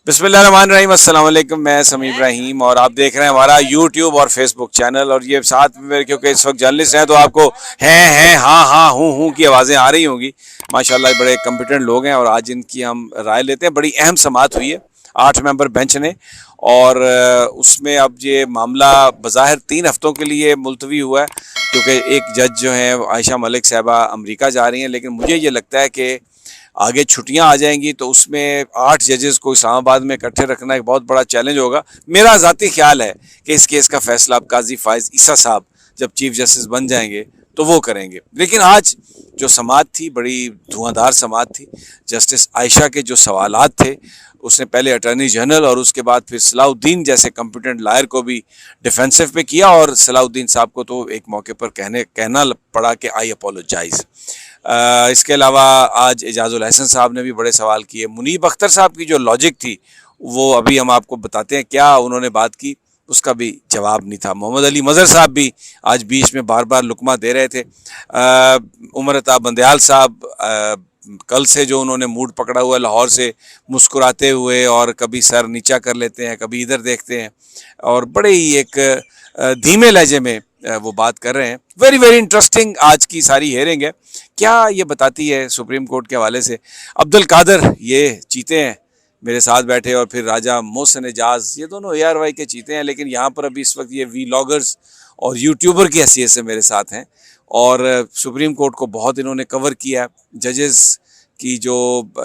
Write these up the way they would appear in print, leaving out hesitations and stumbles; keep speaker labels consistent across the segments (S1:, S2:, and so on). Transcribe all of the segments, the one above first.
S1: बिस्मिल्लाहिर्रहमानिर्रहीम, अस्सलाम वालेकुम। मैं समी इब्राहिम और आप देख रहे हैं हमारा यूट्यूब और फेसबुक चैनल। और ये साथ में मेरे, क्योंकि इस वक्त जर्नलिस्ट हैं तो आपको हैं हाँ हाँ हूँ की आवाज़ें आ रही होंगी। माशाल्लाह बड़े कम्पिटेंट लोग हैं और आज इनकी हम राय लेते हैं। बड़ी अहम समाअत हुई है 8 मेंबर बेंच ने, और उसमें अब ये मामला बज़ाहिर 3 हफ्तों के लिए मुलतवी हुआ है, क्योंकि एक जज जो हैं आयशा मलिक साहबा अमेरिका जा रही हैं। लेकिन मुझे ये लगता है कि आगे छुट्टियां आ जाएंगी तो उसमें 8 जजेस को इस्लामाबाद में इकट्ठे रखना एक बहुत बड़ा चैलेंज होगा। मेरा ज़ाती ख्याल है कि इस केस का फैसला अब काजी फाइज ईसा साहब जब चीफ जस्टिस बन जाएंगे तो वो करेंगे। लेकिन आज जो समाअत थी बड़ी धुआंधार समाअत थी। जस्टिस आयशा के जो सवालात थे, उसने पहले अटॉर्नी जनरल और उसके बाद फिर सलाउद्दीन जैसे कॉम्पिटेंट लायर को भी डिफेंसिव पे किया, और सलाउद्दीन साहब को तो एक मौके पर कहना पड़ा कि आई अपोलोजाइज। इसके अलावा आज एजाजुल हसन साहब ने भी बड़े सवाल किए। मुनीब अख्तर साहब की जो लॉजिक थी वो अभी हम आपको बताते हैं क्या उन्होंने बात की, उसका भी जवाब नहीं था। मोहम्मद अली मज़हर साहब भी आज बीच में बार बार लुकमा दे रहे थे। उमर अता बंदयाल साहब कल से जो उन्होंने मूड पकड़ा हुआ है लाहौर से, मुस्कुराते हुए और कभी सर नीचा कर लेते हैं, कभी इधर देखते हैं और बड़े ही एक धीमे लहजे में वो बात कर रहे हैं। वेरी वेरी इंटरेस्टिंग आज की सारी हेयरिंग है। क्या ये बताती है सुप्रीम कोर्ट के हवाले से। अब्दुल कादर ये चीते हैं मेरे साथ बैठे, और फिर राजा मोहसिन एजाज, ये दोनों ARY के चीते हैं, लेकिन यहाँ पर अभी इस वक्त ये वीलॉगर्स और यूट्यूबर की हैसियत से मेरे साथ हैं। और सुप्रीम कोर्ट को बहुत इन्होंने कवर किया। जजेस की जो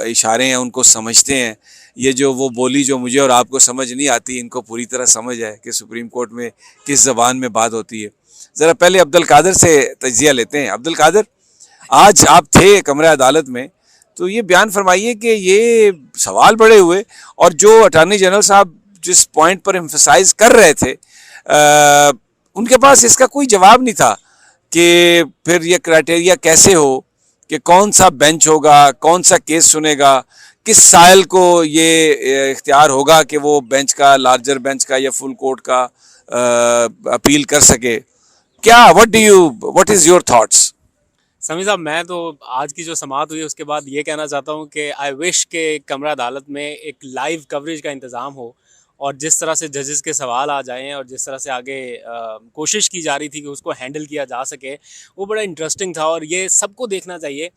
S1: इशारे हैं उनको समझते हैं। ये जो वो बोली जो मुझे और आपको समझ नहीं आती, इनको पूरी तरह समझ है कि सुप्रीम कोर्ट में किस ज़बान में बात होती है। ज़रा पहले अब्दुल कादर से तजिया लेते हैं। अब्दुल कादर, आज आप थे कमरे अदालत में, तो ये बयान फरमाइए कि ये सवाल बड़े हुए और जो अटॉर्नी जनरल साहब जिस पॉइंट पर एम्फसाइज कर रहे थे उनके पास इसका कोई जवाब नहीं था कि फिर ये क्राइटेरिया कैसे हो कि कौन सा बेंच होगा, कौन सा केस सुनेगा, किस साइल को ये इख्तियार होगा कि वो बेंच का, लार्जर बेंच का या फुल कोर्ट का अपील कर सके। क्या व्हाट इज योर थॉट्स?
S2: समी साहब, मैं तो आज की जो समाअत हुई उसके बाद ये कहना चाहता हूँ कि आई विश के कमरा अदालत में एक लाइव कवरेज का इंतज़ाम हो, और जिस तरह से जजेस के सवाल आ जाएँ और जिस तरह से आगे कोशिश की जा रही थी कि उसको हैंडल किया जा सके, वो बड़ा इंटरेस्टिंग था। और ये सबको देखना चाहिए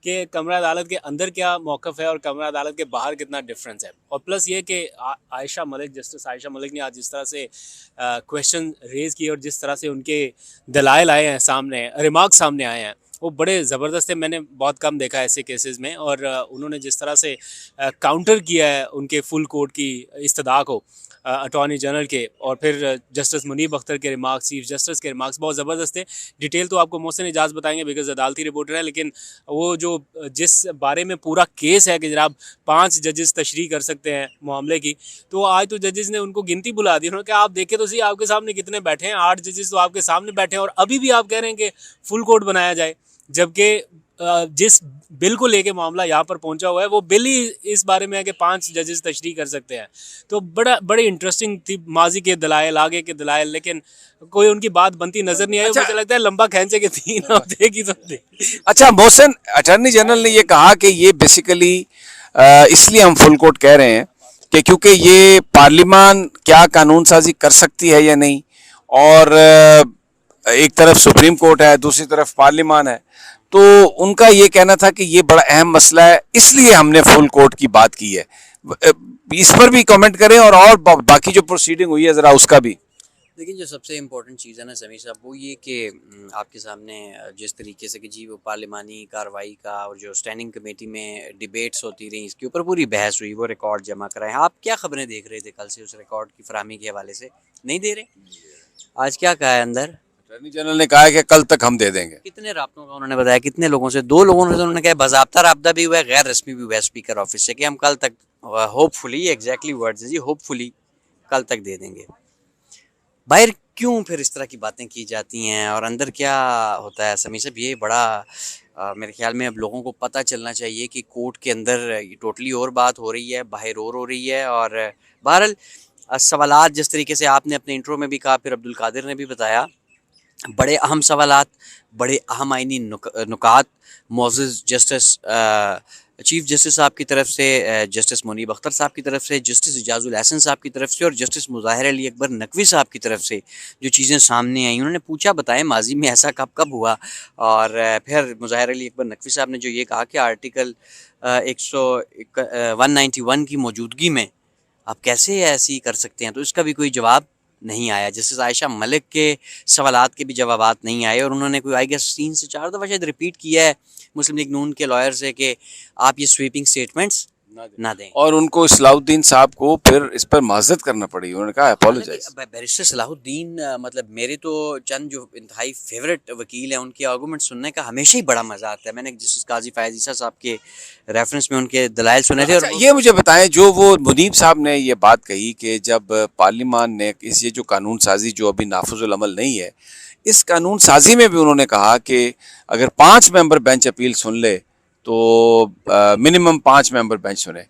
S2: कि कमरा अदालत के अंदर क्या मौक़िफ़ है और कमरा अदालत के बाहर कितना डिफरेंस है। और प्लस ये कि आयशा मलिक, जस्टिस आयशा मलिक ने आज जिस तरह से क्वेश्चन रेज़ किए और जिस तरह से उनके दलाइल आए हैं सामने, रिमार्क सामने आए हैं, वो बड़े ज़बरदस्त है। मैंने बहुत कम देखा है ऐसे केसेस में। और उन्होंने जिस तरह से काउंटर किया है उनके फुल कोर्ट की इस्तदा को, अटॉर्नी जनरल के, और फिर जस्टिस मुनीब अख्तर के रिमार्क्स, चीफ जस्टिस के रिमार्क्स बहुत ज़बरदस्त थे। डिटेल तो आपको मोहसिन एजाज बताएंगे बिकॉज अदालती रिपोर्टर है, लेकिन वो जो जिस बारे में पूरा केस है कि जनाब 5 जजेस तशरीह कर सकते हैं मामले की, तो आज तो जजेस ने उनको गिनती बुला दी। उन्होंने कहा आप देखे तो सही आपके सामने कितने बैठे हैं, 8 जजेस तो आपके सामने बैठे हैं, और अभी भी आप कह रहे हैं कि फुल कोर्ट बनाया जाए, जबकि जिस बिल को लेके मामला यहाँ पर पहुंचा हुआ है वो बिल ही इस बारे में है कि 5 जजेस तशरीह कर सकते हैं। तो बड़ी इंटरेस्टिंग थी माजी के दलाइल, आगे के दलाइल, लेकिन कोई उनकी बात बनती नजर नहीं आई।
S1: अच्छा,
S2: मुझे लगता है लंबा खींचे के 3 हफ्ते की तो
S1: अच्छा मोहसिन, अटॉर्नी जनरल ने ये कहा कि ये बेसिकली इसलिए हम फुल कोर्ट कह रहे हैं कि क्योंकि ये पार्लियामान क्या कानून साजी कर सकती है या नहीं, और एक तरफ सुप्रीम कोर्ट है, दूसरी तरफ पार्लियामान है, तो उनका ये कहना था कि ये बड़ा अहम मसला है, इसलिए हमने फुल कोर्ट की बात की है। इस पर भी कमेंट करें, और बाकी जो प्रोसीडिंग हुई है जरा उसका भी।
S3: देखिए, जो सबसे इम्पोर्टेंट चीज़ है ना समीर साहब, वो ये कि आपके सामने जिस तरीके से कि जी वो पार्लिमानी कार्रवाई का और जो स्टैंडिंग कमेटी में डिबेट्स होती रही, इसके ऊपर पूरी बहस हुई, वो रिकॉर्ड जमा कराएं। आप क्या खबरें देख रहे थे कल से उस रिकॉर्ड की फराहमी के हवाले से? नहीं दे रहे? आज क्या कहा है अंदर?
S1: अटॉर्नी जनरल ने कहा है कि कल तक हम दे देंगे।
S3: कितने राब्तों का उन्होंने बताया? कितने लोगों से? 2 लोगों से उन्होंने कहा, बाज़ाब्ता राब्ता भी हुआ है, गैर रस्मी भी हुआ है स्पीकर ऑफिस से, कि हम कल तक, होपफुली, एग्जैक्टली वर्ड्स है जी, होपफुली कल तक दे देंगे। बाहर क्यों फिर इस तरह की बातें की जाती हैं और अंदर क्या होता है समीर साहब? ये बड़ा मेरे ख्याल में अब लोगों को पता चलना चाहिए कि कोर्ट के अंदर टोटली और बात हो रही है, बाहर और हो रही है। और बहरहाल सवालात जिस तरीके से आपने अपने इंट्रो में भी कहा, फिर अब्दुल कादिर ने भी बताया, बड़े अहम सवालात, बड़े अहम आइनी नुकात। मोअज़्ज़ज़ जस्टिस चीफ जस्टिस साहब की तरफ से, जस्टिस मुनीब अख्तर साहब की तरफ से, जस्टिस इजाजुल एहसन साहब की तरफ से और जस्टिस मुज़ाहिर अली अकबर नकवी साहब की तरफ से जो चीज़ें सामने आई, उन्होंने पूछा बताएं माजी में ऐसा कब कब हुआ। और फिर मुज़ाहिर अली अकबर नकवी साहब ने जो ये कहा कि आर्टिकल 191 की मौजूदगी में आप कैसे ऐसी कर सकते हैं, तो इसका भी कोई जवाब नहीं आया। जस्टिस आयशा मलिक के सवालात के भी जवाबात नहीं आए और उन्होंने कोई आई गेस 3 से 4 दफ़ा शायद रिपीट किया है मुस्लिम लीग नून के लॉयर से कि आप ये स्वीपिंग स्टेटमेंट्स ना दें।
S1: और उनको सलाहुद्दीन साहब को फिर इस पर माजरत करना पड़ी, उन्होंने कहा अपोलोजाइज।
S3: बैरिस्टर सलाहुद्दीन मतलब मेरे तो चंद जो इंतहाई फेवरेट वकील हैं, उनके आर्गूमेंट सुनने का हमेशा ही बड़ा मजा आता है। मैंने जस्टिस काजी फयाज ईसा साहब के रेफरेंस में उनके दलाइल सुने थे।
S1: अच्छा, ये मुझे बताएं, जो वो मुनीब साहब ने ये बात कही कि जब पार्लियामान ने इस ये जो कानून साजी जो अभी नाफिजुल अमल नहीं है, इस कानून साजी में भी उन्होंने कहा कि अगर 5 मेंबर बेंच अपील सुन ले तो मिनिमम 5 मेंबर बेंच सुने,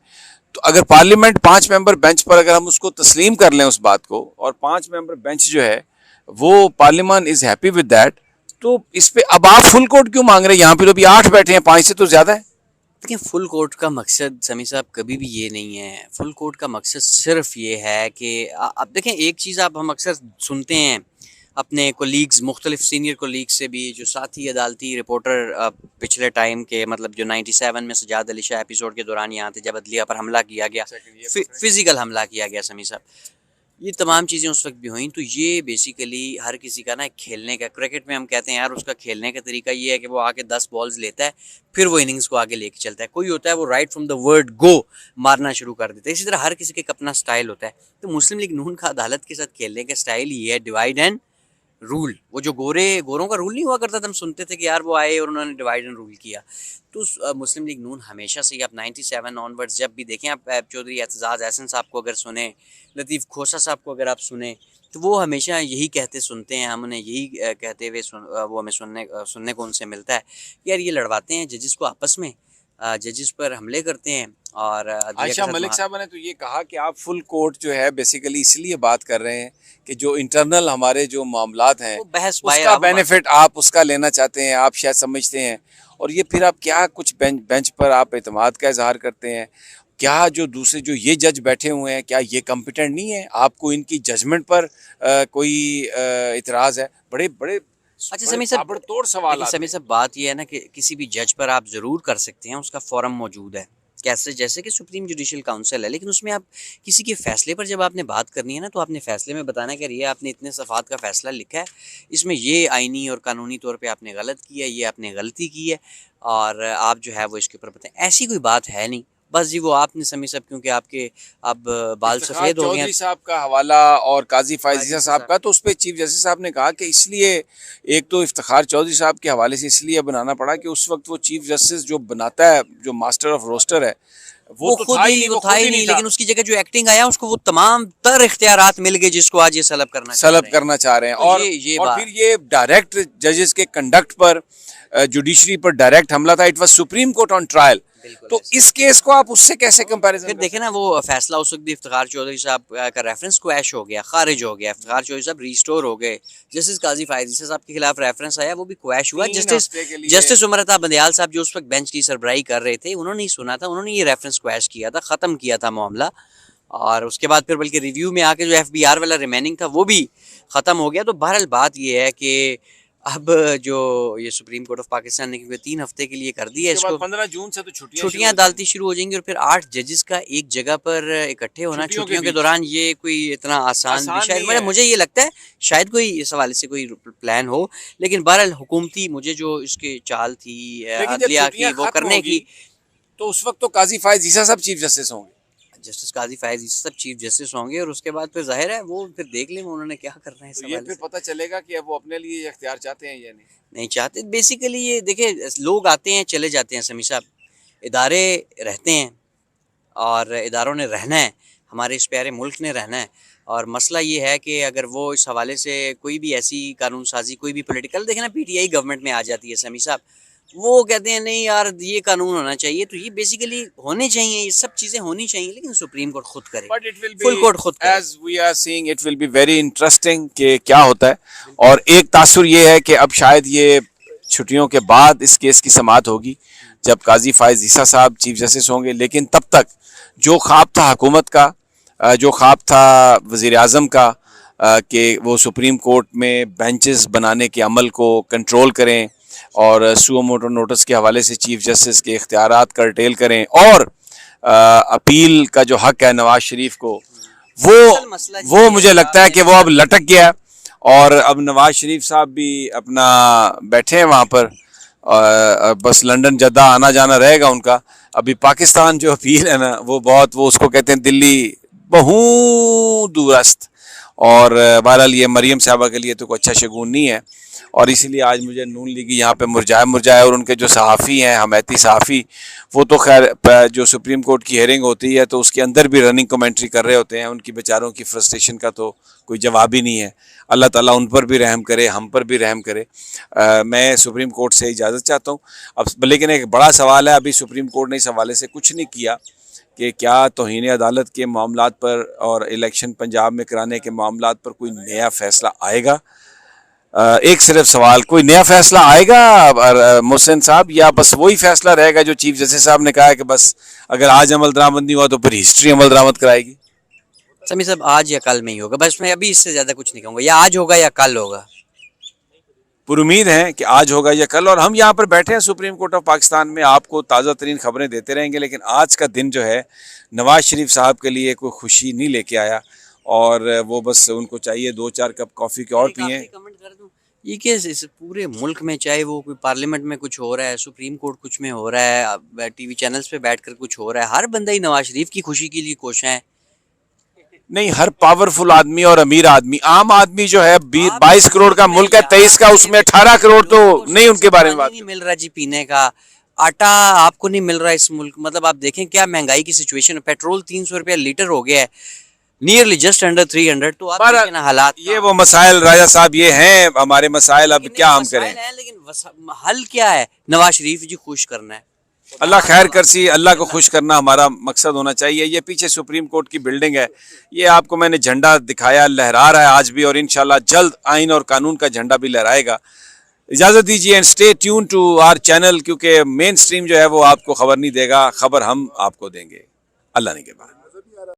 S1: तो अगर पार्लियामेंट 5 मेंबर बेंच पर अगर हम उसको तस्लीम कर लें उस बात को, और 5 मेंबर बेंच जो है वो पार्लियामान इज हैप्पी विद दैट, तो इस पे अब आप फुल कोर्ट क्यों मांग रहे हैं? यहाँ पे तो अभी 8 बैठे हैं, 5 से तो ज्यादा है।
S3: देखिए, फुल कोर्ट का मकसद समी साहब कभी भी ये नहीं है। फुल कोर्ट का मकसद सिर्फ ये है कि अब देखें, एक चीज़ आप हम अक्सर सुनते हैं अपने कोलीग्स, मुख्तलिफ सीनियर कोलीग्स से भी, जो साथी अदालती रिपोर्टर पिछले टाइम के, मतलब जो 97 में सजाद अली शाह एपिसोड के दौरान यहाँ थे जब अदलिया पर हमला किया गया, फिजिकल हमला किया गया समी साहब, ये तमाम चीज़ें उस वक्त भी हुई। तो ये बेसिकली हर किसी का ना खेलने का, क्रिकेट में हम कहते हैं यार उसका खेलने का तरीका ये है कि वो आके 10 बॉल्स लेता है, फिर वो इनिंग्स को आगे लेके चलता है। कोई होता है वो right from the word go मारना शुरू कर देता है। इसी तरह हर किसी का अपना स्टाइल होता है। तो मुस्लिम लीग नून का अदालत के साथ खेलने का स्टाइल ये है, डिवाइड एंड रूल। वो जो गोरों का रूल नहीं हुआ करता था, हम सुनते थे कि यार वो आए और उन्होंने डिवाइड एंड रूल किया। तो मुस्लिम लीग नून हमेशा से ही, आप 97 ऑनवर्ड्स जब भी देखें, आप चौधरी एतजाज एहसन साहब को अगर सुने, लतीफ़ खोसा साहब को अगर आप सुने, तो वो हमेशा यही कहते सुनते हैं, हमने यही कहते हुए वो हमें सुनने को उनसे मिलता है कि यार ये लड़वाते हैं जजेस को आपस में, जजेस पर हमले करते हैं। और
S1: आयशा मलिक साहब ने तो ये कहा कि आप फुल कोर्ट जो है बेसिकली इसलिए बात कर रहे हैं कि जो इंटरनल हमारे जो मामलात हैं उसका बेनिफिट आप उसका लेना चाहते हैं, आप शायद समझते हैं, और ये फिर आप क्या कुछ बेंच पर आप एतमाद का इजहार करते हैं। क्या जो दूसरे जो ये जज बैठे हुए हैं, क्या ये कॉम्पिटेंट नहीं है? आपको इनकी जजमेंट पर कोई इतराज़ है? बड़े बड़े
S3: अच्छा समी साहब,
S1: ताबड़तोड़ सवाल।
S3: समी साहब, बात यह है ना कि किसी भी जज पर आप ज़रूर कर सकते हैं, उसका फोरम मौजूद है, कैसे जैसे कि सुप्रीम जुडिशल काउंसिल है, लेकिन उसमें आप किसी के फैसले पर जब आपने बात करनी है ना, तो आपने फैसले में बताना है कि ये आपने इतने सफ़ात का फ़ैसला लिखा है, इसमें ये आइनी और कानूनी तौर पे आपने गलत किया है, ये आपने गलती की है, और आप जो है वो इसके ऊपर बताएं। ऐसी कोई बात है नहीं, बस जी वो आपने समी साहब, क्योंकि आपके अब बाल सफ़ेद हो गए हैं।
S1: चौधरी साहब का हवाला और काजी फायज़ साहब का, तो उस पर चीफ जस्टिस साहब ने कहा कि इसलिए एक तो इफ्तिखार चौधरी साहब के हवाले से इसलिए बनाना पड़ा कि उस वक्त वो चीफ जस्टिस जो बनाता है, जो मास्टर ऑफ रोस्टर है, वो तो था ही नहीं,
S3: लेकिन उसकी जगह जो एक्टिंग आया उसको वो तमाम तर इख्तियारात मिल गए जिसको आज ये सलब करना
S1: चाह रहे हैं। और फिर ये डायरेक्ट जजेस के कंडक्ट पर, जुडिशरी पर डायरेक्ट हमला था। It was supreme court on trial. तो इस केस को आप उससे कैसे कंपैरिजन?
S3: फिर देखें ना, वो फैसला उस वक्त इफ्तिखार चौधरी साहब का रेफरेंस क्रैश हो गया, खारिज हो गया, इफ्तिखार चौधरी साहब रिस्टोर हो गए, जस्टिस काजी फायज़ साहब के खिलाफ रेफरेंस आया, वो भी क्रैश हुआ। जस्टिस उमरता बंदयाल साहब जो उस वक्त बेंच की सरबराही कर रहे थे, उन्होंने ही सुना था, उन्होंने ये रेफरेंस क्रैश किया था, ख़त्म किया था मामला, और उसके बाद फिर बल्कि रिव्यू में आके जो FBR वाला रिमेनिंग था वो भी ख़त्म हो गया। तो बहरहाल बात ये है कि अब जो ये सुप्रीम कोर्ट ऑफ पाकिस्तान ने क्योंकि 3 हफ्ते के लिए कर दिया है इसको,
S1: 15 जून से तो
S3: छुट्टियां अदालती शुरू हो जाएंगी, और फिर 8 जजेस का एक जगह पर इकट्ठे होना छुट्टियों के दौरान, ये कोई इतना आसान भी शायद, मुझे ये लगता है शायद कोई इस हवाले से कोई प्लान हो, लेकिन बहरहाल हुकूमती मुझे जो इसकी चाल थी अदलिया की वो करने की,
S1: तो उस वक्त तो काजी फायज़ ईसा साहब चीफ जस्टिस होंगे,
S3: जस्टिस काजी फयाज ईसा साहब चीफ जस्टिस होंगे, और उसके बाद फिर जाहिर है वो फिर देख लें उन्होंने क्या करना है।
S1: तो ये फिर पता चलेगा कि अब वो अपने लिए ये इख्तियार चाहते हैं या नहीं
S3: चाहते। बेसिकली ये देखिए, लोग आते हैं चले जाते हैं समी साहब, इदारे रहते हैं और इदारों ने रहना है, हमारे इस प्यारे मुल्क ने रहना है, और मसला ये है कि अगर वो इस हवाले से कोई भी ऐसी कानून साजी, कोई भी पॉलिटिकल, देखना PTI गवर्नमेंट में आ जाती है समी साहब, वो कहते हैं नहीं यार ये कानून होना चाहिए, तो ये बेसिकली होने चाहिए, ये सब चीजें होनी चाहिए, लेकिन सुप्रीम कोर्ट खुद करे, फुल कोर्ट खुद करे।
S1: As we are seeing, it will be very interesting कि क्या होता है। और एक तासुर ये है कि अब शायद ये छुट्टियों के बाद इस केस की समाअत होगी, जब काजी फायज ईसा साहब चीफ जस्टिस होंगे। लेकिन तब तक जो ख्वाब था हुकूमत का, जो ख्वाब था वज़ीर आज़म का कि वो सुप्रीम कोर्ट में बेंचेस बनाने के अमल को कंट्रोल करें और सुओ मोटो नोटिस के हवाले से चीफ जस्टिस के इख्तियारात कर्टेल करें, और अपील का जो हक है नवाज शरीफ को, वो मुझे लगता है कि वो अब लटक गया। और अब नवाज शरीफ साहब भी अपना बैठे हैं वहाँ पर, बस लंदन जद्दा आना जाना रहेगा उनका। अभी पाकिस्तान जो अपील है ना, वो उसको कहते हैं दिल्ली बहुत दूरस्त, और बहरहाल ये मरीम साहबा के लिए तो कोई अच्छा शगुन नहीं है। और इसीलिए आज मुझे नून लीगी यहाँ पे मुरझाए, और उनके जो सहाफ़ी हैं, हमायती सहाफ़ी, वो तो खैर जो सुप्रीम कोर्ट की हेयरिंग होती है तो उसके अंदर भी रनिंग कमेंट्री कर रहे होते हैं। उनकी बेचारों की फ्रस्ट्रेशन का तो कोई जवाब ही नहीं है। अल्लाह ताला उन पर भी रहम करे, हम पर भी रहम करे। मैं सुप्रीम कोर्ट से इजाज़त चाहता हूँ अब। लेकिन एक बड़ा सवाल है, अभी सुप्रीम कोर्ट ने इस हवाले से कुछ नहीं किया कि क्या तौहीन अदालत के मामलात पर और इलेक्शन पंजाब में कराने के मामलात पर कोई नया फैसला आएगा। एक सिर्फ सवाल, कोई नया फैसला आएगा मोहसिन साहब, या बस वही फैसला रहेगा जो चीफ जस्टिस साहब ने कहा है कि बस अगर आज अमल दरामद नहीं हुआ तो फिर हिस्ट्री अमल दरामद कराएगी?
S3: समी साहब, आज या कल में ही होगा, बस मैं अभी इससे ज़्यादा कुछ नहीं कहूँगा। या आज होगा या कल होगा।
S1: पुरुमीद है कि आज होगा या कल। और हम यहाँ पर बैठे हैं सुप्रीम कोर्ट ऑफ पाकिस्तान में, आपको ताज़ा तरीन खबरें देते रहेंगे। लेकिन आज का दिन जो है नवाज शरीफ साहब के लिए कोई खुशी नहीं लेके आया, और वो बस उनको चाहिए 2-4 कप कॉफ़ी के और पिए।
S3: कमेंट कर दूं, ये केस इस पूरे मुल्क में, चाहे वो कोई पार्लियामेंट में कुछ हो रहा है, सुप्रीम कोर्ट कुछ में हो रहा है, टीवी चैनल्स पे बैठकर कुछ हो रहा है, हर बंदा ही नवाज शरीफ की खुशी के लिए कोशा है।
S1: नहीं, हर पावरफुल आदमी और अमीर आदमी, आम आदमी जो है 22 करोड़ का मुल्क है, 23 का, उसमें 18 करोड़ तो नहीं उनके बारे में बात
S3: नहीं मिल रहा जी, पीने का आटा आपको नहीं मिल रहा इस मुल्क। मतलब आप देखें क्या महंगाई की सिचुएशन है। पेट्रोल 300 रुपया लीटर हो गया है, नियरली जस्ट अंडर 300। तो आप देखें ना हालात।
S1: ये वो मसाइल राजा साहब, ये हैं हमारे मसाइल। अब क्या हम करें?
S3: लेकिन हल क्या है? नवाज शरीफ जी खुश करना है।
S1: अल्लाह खैर करसी, अल्लाह को खुश करना हमारा मकसद होना चाहिए। ये पीछे सुप्रीम कोर्ट की बिल्डिंग है, ये आपको मैंने झंडा दिखाया, लहरा रहा है आज भी, और इंशाल्लाह जल्द आइन और कानून का झंडा भी लहराएगा। इजाज़त दीजिए and stay tune to our channel, क्योंकि मेन स्ट्रीम जो है वो आपको खबर नहीं देगा, खबर हम आपको देंगे। अल्लाह ने के बाद।